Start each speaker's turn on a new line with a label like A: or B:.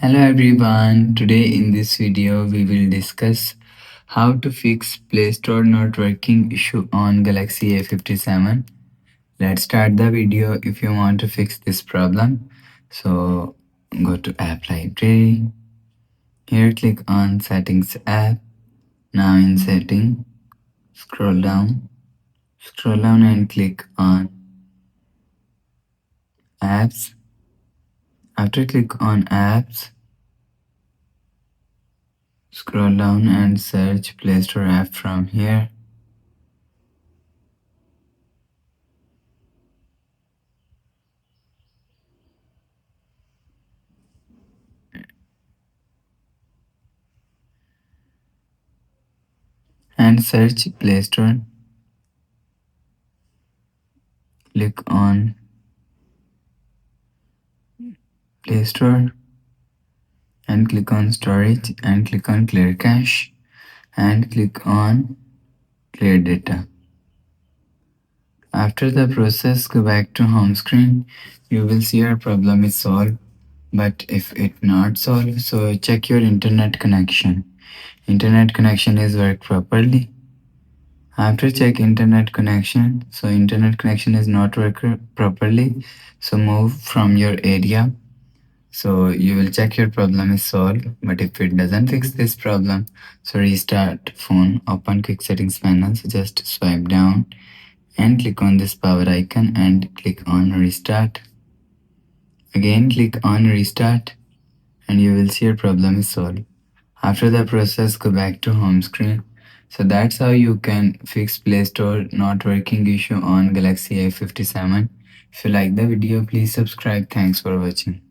A: Hello everyone. Today in this video we will discuss how to fix Play Store not working issue on Galaxy A57. Let's start the video if you want to fix this problem. So go to App Library. Here click on Settings app. Now in Setting, scroll down. Scroll down and click on Apps. After click on Apps, scroll down and search Play Store app from here. And search Play Store. Click on Play Store and click on Storage and click on Clear Cache and click on Clear Data. After the process, go back to home screen. You will see your problem is solved. But if it not solved, so check your internet connection. Internet connection is work properly. After check internet connection, so internet connection is not work properly, so move from your area. So you will check your problem is solved, but if it doesn't fix this problem, so restart phone, open quick settings panel, so just swipe down and click on this power icon and click on restart. Again click on restart and you will see your problem is solved. After the process, go back to home screen. So that's how you can fix Play Store not working issue on Galaxy A57. If you like the video, please subscribe. Thanks for watching.